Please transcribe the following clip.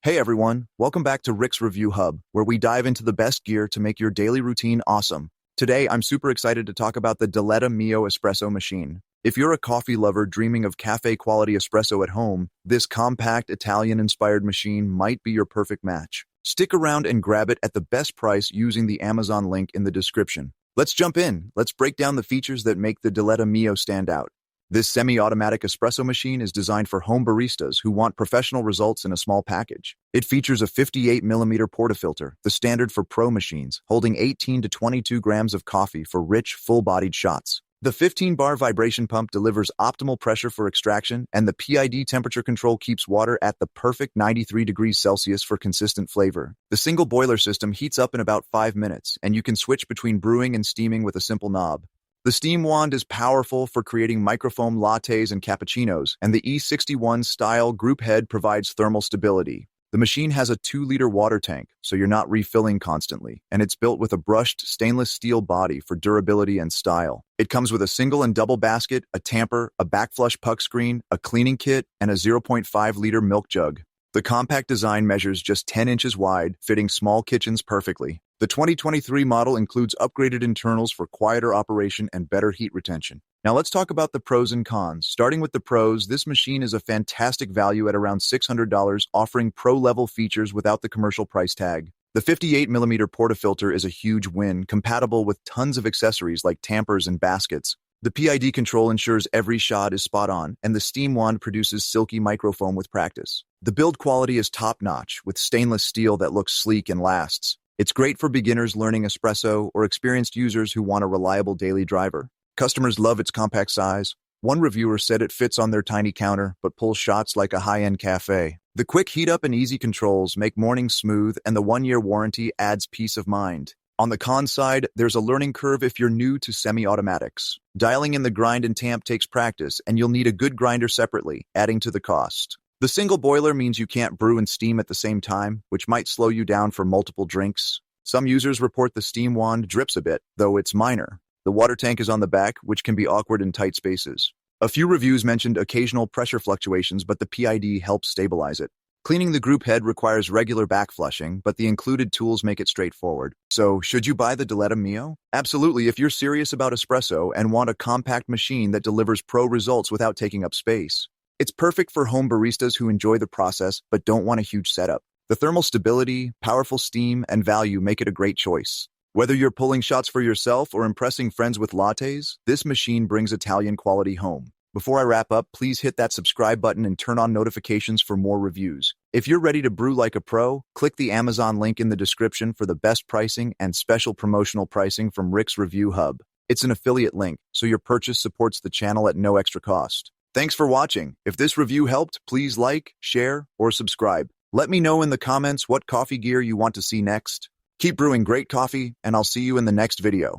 Hey everyone, welcome back to Rick's Review Hub, where we dive into the best gear to make your daily routine awesome. Today, I'm super excited to talk about the Diletta Mio Espresso machine. If you're a coffee lover dreaming of cafe-quality espresso at home, this compact Italian-inspired machine might be your perfect match. Stick around and grab it at the best price using the Amazon link in the description. Let's jump in. Let's break down the features that make the Diletta Mio stand out. This semi-automatic espresso machine is designed for home baristas who want professional results in a small package. It features a 58mm portafilter, the standard for pro machines, holding 18 to 22 grams of coffee for rich, full-bodied shots. The 15-bar vibration pump delivers optimal pressure for extraction, and the PID temperature control keeps water at the perfect 93 degrees Celsius for consistent flavor. The single boiler system heats up in about 5 minutes, and you can switch between brewing and steaming with a simple knob. The steam wand is powerful for creating microfoam lattes and cappuccinos, and the E61-style group head provides thermal stability. The machine has a 2-liter water tank, so you're not refilling constantly, and it's built with a brushed stainless steel body for durability and style. It comes with a single and double basket, a tamper, a backflush puck screen, a cleaning kit, and a 0.5-liter milk jug. The compact design measures just 10 inches wide, fitting small kitchens perfectly. The 2023 model includes upgraded internals for quieter operation and better heat retention. Now let's talk about the pros and cons. Starting with the pros, this machine is a fantastic value at around $600, offering pro-level features without the commercial price tag. The 58mm portafilter is a huge win, compatible with tons of accessories like tampers and baskets. The PID control ensures every shot is spot on, and the steam wand produces silky microfoam with practice. The build quality is top-notch, with stainless steel that looks sleek and lasts. It's great for beginners learning espresso or experienced users who want a reliable daily driver. Customers love its compact size. One reviewer said it fits on their tiny counter, but pulls shots like a high-end cafe. The quick heat-up and easy controls make mornings smooth, and the 1-year warranty adds peace of mind. On the con side, there's a learning curve if you're new to semi-automatics. Dialing in the grind and tamp takes practice, and you'll need a good grinder separately, adding to the cost. The single boiler means you can't brew and steam at the same time, which might slow you down for multiple drinks. Some users report the steam wand drips a bit, though it's minor. The water tank is on the back, which can be awkward in tight spaces. A few reviews mentioned occasional pressure fluctuations, but the PID helps stabilize it. Cleaning the group head requires regular back flushing, but the included tools make it straightforward. So, should you buy the Diletta Mio? Absolutely, if you're serious about espresso and want a compact machine that delivers pro results without taking up space. It's perfect for home baristas who enjoy the process but don't want a huge setup. The thermal stability, powerful steam, and value make it a great choice. Whether you're pulling shots for yourself or impressing friends with lattes, this machine brings Italian quality home. Before I wrap up, please hit that subscribe button and turn on notifications for more reviews. If you're ready to brew like a pro, click the Amazon link in the description for the best pricing and special promotional pricing from Rick's Review Hub. It's an affiliate link, so your purchase supports the channel at no extra cost. Thanks for watching. If this review helped, please like, share, or subscribe. Let me know in the comments what coffee gear you want to see next. Keep brewing great coffee, and I'll see you in the next video.